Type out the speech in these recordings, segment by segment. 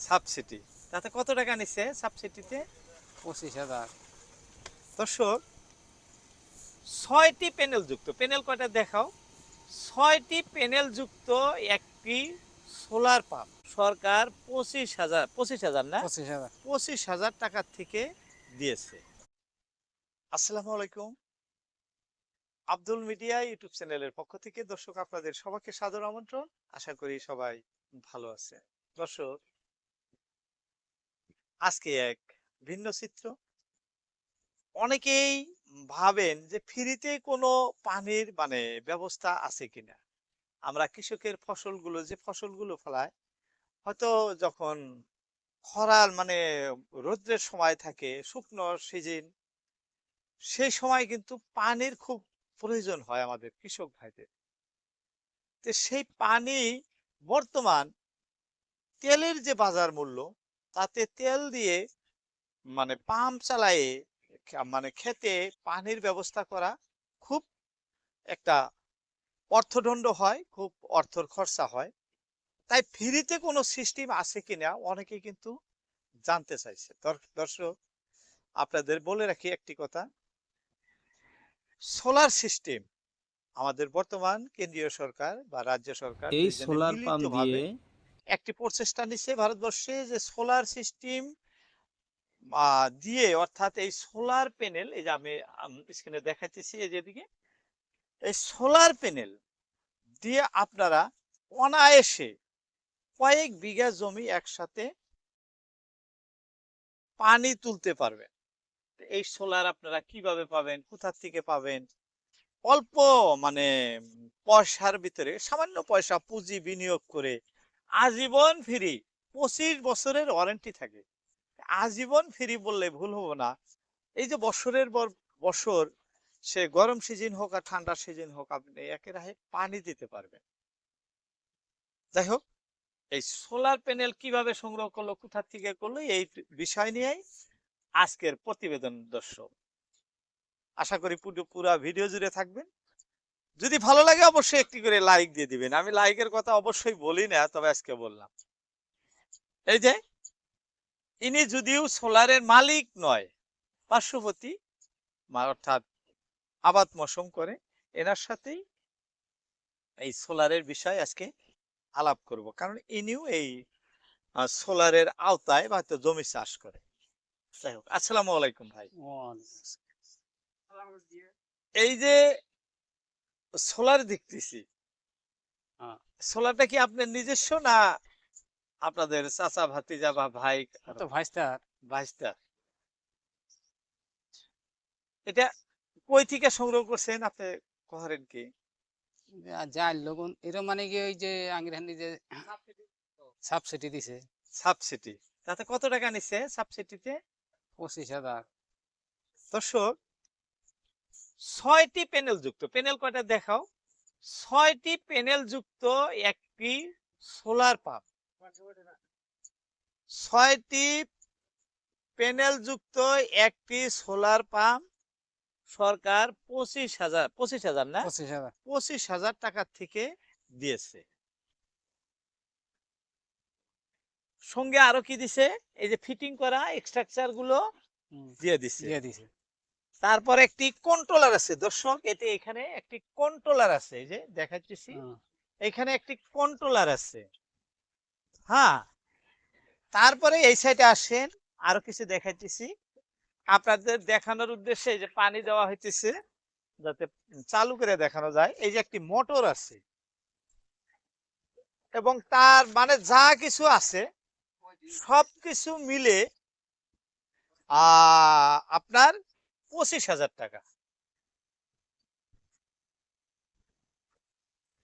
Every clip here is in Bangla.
সাবসিডি। তাতে কত টাকা নিচ্ছে সাবসিডিতে? 25,000। দর্শক, 6টি প্যানেল যুক্ত, প্যানেল কয়টা দেখাও, 6টি প্যানেল যুক্ত একটি সোলার পাম্প সরকার 25,000 না, 25,000। 25,000 টাকা থেকে দিয়েছে। আসসালামু আলাইকুম, আব্দুল মিডিয়া ইউটিউব চ্যানেলের পক্ষ থেকে দর্শক আপনাদের সবাইকে সাদর আমন্ত্রণ। আশা করি সবাই ভালো আছে। দর্শক, আজকে এক ভিন্ন চিত্র। অনেকেই ভাবেন যে ফ্রিতে কোনো পানির ব্যবস্থা আছে কিনা। আমরা কৃষকের ফসলগুলো ফলায়, হয়তো যখন খরার রৌদ্রের সময় থাকে, শুকনো সিজন, সেই সময় কিন্তু পানির খুব প্রয়োজন হয় আমাদের কৃষক ভাইদের। তো সেই পানি বর্তমান তেলের যে বাজার মূল্য, তাতে তেল দিয়ে পাম্প চালায়ে খেতে পানির ব্যবস্থা করা খুব একটা অর্থদণ্ড হয়, খুব অর্থর খরচা হয়। তাই ফ্রিতে কোনো সিস্টেম আছে কিনা অনেকে কিন্তু জানতে চাইছে। দর্শক, আপনাদের বলে রাখি একটি কথা, সোলার সিস্টেম আমাদের বর্তমান কেন্দ্রীয় সরকার বা রাজ্য সরকার এই দুইজনে সোলার পাম্প মিলিতভাবে দিয়ে একটি প্রচেষ্টা নিচ্ছে ভারতবর্ষে, যে সোলার সিস্টেম দিয়ে, অর্থাৎ এই সোলার প্যানেল, এই যে আমি স্ক্রিনে দেখাইতেছি, এই যেদিকে এই সোলার প্যানেল দিয়ে আপনারা অনায়াসে কয়েক বিঘা জমি একসাথে পানি তুলতে পারবেন। এই সোলার আপনারা কিভাবে পাবেন, কোথা থেকে পাবেন? অল্প মানে পয়সার ভিতরে, সামান্য পয়সা পুঁজি বিনিয়োগ করে আজীবন ফ্রি, 25 বছরের ওয়ারেন্টি থাকে। আজীবন ফ্রি বললে ভুল হবো না। এই যে বছরের পর বছর, সে গরম সিজন হোক আর ঠান্ডা সিজন হোক, আপনি একে রাহে পানি দিতে পারবেন। যাই হোক, এই সোলার প্যানেল কিভাবে সংগ্রহ করলো, কোথা থেকে করলো, এই বিষয় নিয়েই আজকের প্রতিবেদন। দর্শক, আশা করি পুরো ভিডিও জুড়ে থাকবেন। যদি ভালো লাগে অবশ্যই একটি করে লাইক দিয়ে দিবেন। আমি লাইকের কথা অবশ্যই বলি না, তবে আজকে বললাম। এই যে ইনি যদিও সোলারের মালিক নয়, পার্শ্ববর্তী অর্থাৎ আবাদ মৌসুম করে, এনার সাথেই এই সোলারের বিষয় আজকে আলাপ করব, কারণ ইনিও এই সোলারের আওতায় বা হয়তো জমি চাষ করে। যাই হোক, আসসালামু আলাইকুম ভাই। এই যে সোলার দেখতেছি, সোলারটা কি আপনার নিজস্ব, না আপনাদের চাচা ভাতিজা বা ভাই তো ভাইস্টার। ভাইস্তা? এটা কই থেকে সংগ্রহ করছেন আপনি, করেন কি? যাই লোগুন এরম মানে কি ওই যে আঙ্গিরহানি যে সাবসিডি দিছে। সাবসিডি। তাতে কত টাকা নিচ্ছে সাবসিডিতে? 25,000। দর্শক, 6টি প্যানেল যুক্ত, প্যানেল কয়টা দেখাও, 6টি প্যানেল যুক্ত একটি সোলার পাম্প, 6টি প্যানেল যুক্ত একটি সোলার পাম্প সরকার 25,000 না, 25,000। 25,000 টাকা থেকে দিয়েছে। সঙ্গে আরো কি দিছে, এই যে ফিটিং করা স্ট্রাকচার গুলো দিয়ে দিছে। দিয়ে দিছে। তারপর একটি কন্ট্রোলার আছে। দর্শক, এতে এখানে একটি কন্ট্রোলার আছে, এই যে দেখাচ্ছি, এখানে একটি কন্ট্রোলার আছে। হ্যাঁ, তারপরে এই সাইডে আসেন, আরো কিছু দেখাইতেছি আপনাদের দেখানোর উদ্দেশ্যে। এই যে পানি দেওয়া হইতেছে, যাতে চালু করে দেখানো যায়। এই যে একটি মোটর আছে, এবং তার যা কিছু আছে সবকিছু মিলে আপনার 25,000 টাকা।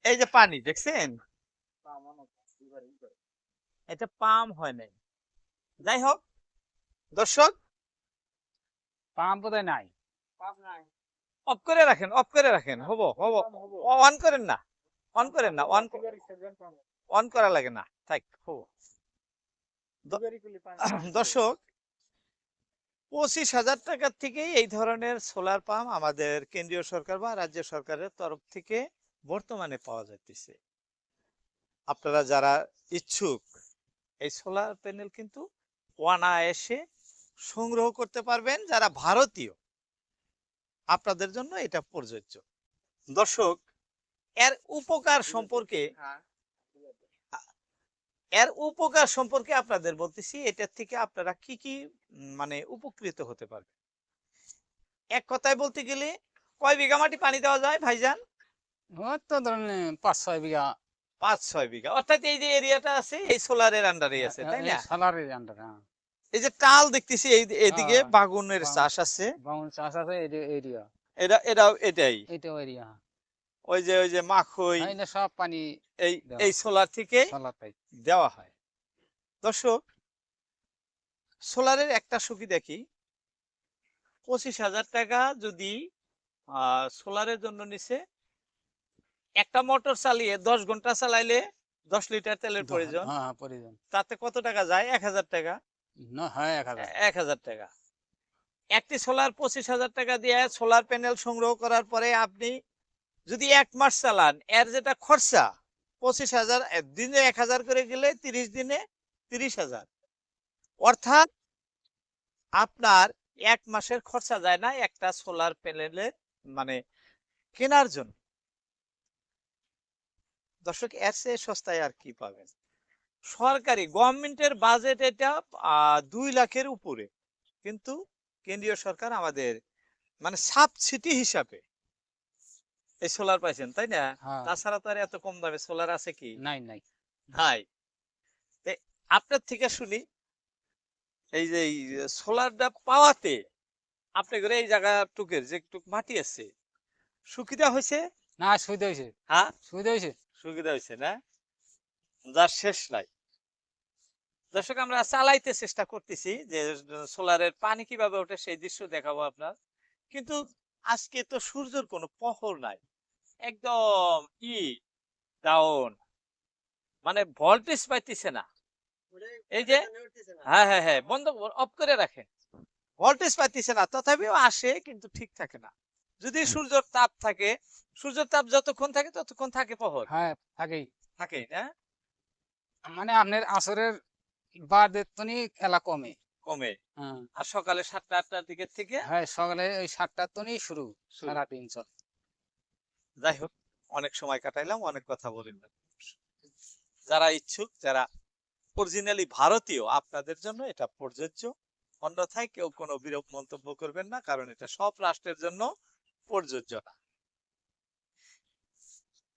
এই যে পানি দেখছেন, এটা পাম্প হয় নাই। যাই হোক দর্শক, পাম্প বোধহয় নাই। অফ করে রাখেন, অফ করে রাখেন, হবো হবো, অন করেন না, অন করেন না, অন করা লাগে না, থাক, হবো। দর্শক, 25,000 টাকার থেকেই এই ধরনের সোলার পাম্প আমাদের কেন্দ্রীয় সরকার বা রাজ্য সরকারের তরফ থেকে বর্তমানে পাওয়া যাইতেছে। আপনারা যারা ইচ্ছুক এই সোলার প্যানেল কিন্তু অনায়াসে সংগ্রহ করতে পারবেন যারা ভারতীয়, আপনাদের জন্য এটা প্রযোজ্য। দর্শক, এর উপকার সম্পর্কে আপনাদের বলতেছি, এটার থেকে আপনারা কি কি মানে উপকৃত হতে পারবেন। এক কথায় বলতে গেলে কয় বিঘা মাটি পানি দেওয়া যায় ভাইজান? ও তো ধরেন 5-6 বিঘা 5-6 বিঘা, অর্থাৎ এই যে এরিয়াটা আছে এই সোলারের আন্ডারে আছে, তাই এই না? সালারের আন্ডার। হ্যাঁ এই যে টাল দেখতেছি এইদিকে হ্যাঁ, বাগুনের চাষ আছে, বাউন চাষ আছে এরিয়া, এটাই এটাও এরিয়া। ওই যে মাখই হ্যাঁ এটা সব পানি এই দেওয়া এই সোলার থেকে সালার পাই। দেওয়া হয়। দর্শক, সোলারের একটা সুবিধা কি, 25,000 টাকা যদি সোলারের জন্য নিছে, একটা মোটর চালিয়ে 10 ঘন্টা চালাইলে 10 লিটার তেলের প্রয়োজন। হ্যাঁ প্রয়োজন। তাতে কত টাকা যায়? 1,000 টাকা। না হ্যাঁ 1000। 1,000 টাকা। একটি সোলার 25,000 টাকা দিয়ে সোলার প্যানেল সংগ্রহ করার পরে আপনি যদি 1 মাস চালান, এর যেটা খরচা 25,000, দিনে 1,000 করে গেলে 30 দিনে 30,000। অর্থাৎ আপনার 1 মাসের খরচা যায় না একটা সোলার প্যানেলের মানে কেনার জন্য। দর্শক, এর চেয়ে সস্তায় আর কি পাবেন? সরকারি গভর্নমেন্টের বাজেট এটা 2 লাখের উপরে, কিন্তু কেন্দ্রীয় সরকার আমাদের মানে সাবসিডি হিসাবে এই সোলার পাইছেন, তাই না? হ্যাঁ তাছাড়া তো আর এত কম দামে সোলার আছে কি? নাই নাই। নাই। তে আপনার থেকে শুনি, এই যে সোলারটা পাওয়াতে আপনি করে এই জায়গা টুকের যে একটু মাটি আছে, সুবিধা হয়েছে? না সুবিধা হয়েছে, হ্যাঁ, সুবিধা হয়েছে। সুবিধা হয়েছে না, যার শেষ নাই। দর্শক, আমরা চালাইতে চেষ্টা করতেছি যে সোলারের পানি কিভাবে ওঠে সেই দৃশ্য দেখাবো আপনার, কিন্তু আজকে তো সূর্যের কোনো পহর নাই, একদম ডাউন, মানে ভোল্টেজ পাইতেছে না। এই যে হ্যাঁ হ্যাঁ হ্যাঁ, বন্ধ অফ করে রাখেন, ভোল্টেজ পাইতেছে না, তথাপিও আসে কিন্তু ঠিক থাকে না। যদি সূর্যের তাপ থাকে, সূর্যের তাপ যতক্ষণ থাকে ততক্ষণ থাকে পহর, হ্যাঁ থাকেই। থাকে না, মানে আপনার আসরের বাদের তনি খেলা কমে। কমে। হ্যাঁ আর সকালে 7টা-8টার দিকের থেকে হ্যাঁ সকালে ওই 7টার তনি শুরু, শুরু। সারাদিন চলে। যাই হোক, অনেক সময় কাটাইলাম, অনেক কথা বললাম। যারা ইচ্ছুক, যারা অরিজিনালি ভারতীয়, আপনাদের জন্য এটা প্রযোজ্য। অন্যথায় কেউ কোনো বিরূপ মন্তব্য করবেন না, কারণ এটা সব রাষ্ট্রের জন্য প্রযোজ্য না।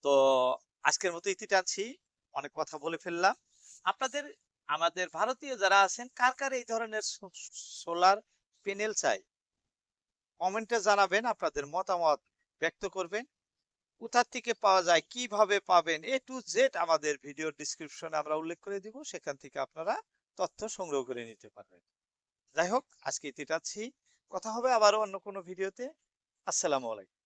তো আজকের মতো ইতি টানছি, অনেক কথা বলে ফেললাম। আপনাদের, আমাদের ভারতীয় যারা আছেন, কার কার এই ধরনের সোলার প্যানেল চাই, কমেন্টে জানাবেন, আপনাদের মতামত ব্যক্ত করবেন। কোথা থেকে পাওয়া যায়, কিভাবে পাবেন, A to Z আমাদের ভিডিও ডেসক্রিপশনে আমরা উল্লেখ করে দিব, সেখান থেকে আপনারা তথ্য সংগ্রহ করে নিতে পারবেন। যাই হোক, আজকে ইতি টানছি, কথা হবে আবারও অন্য কোনো ভিডিওতে। আসসালামু আলাইকুম।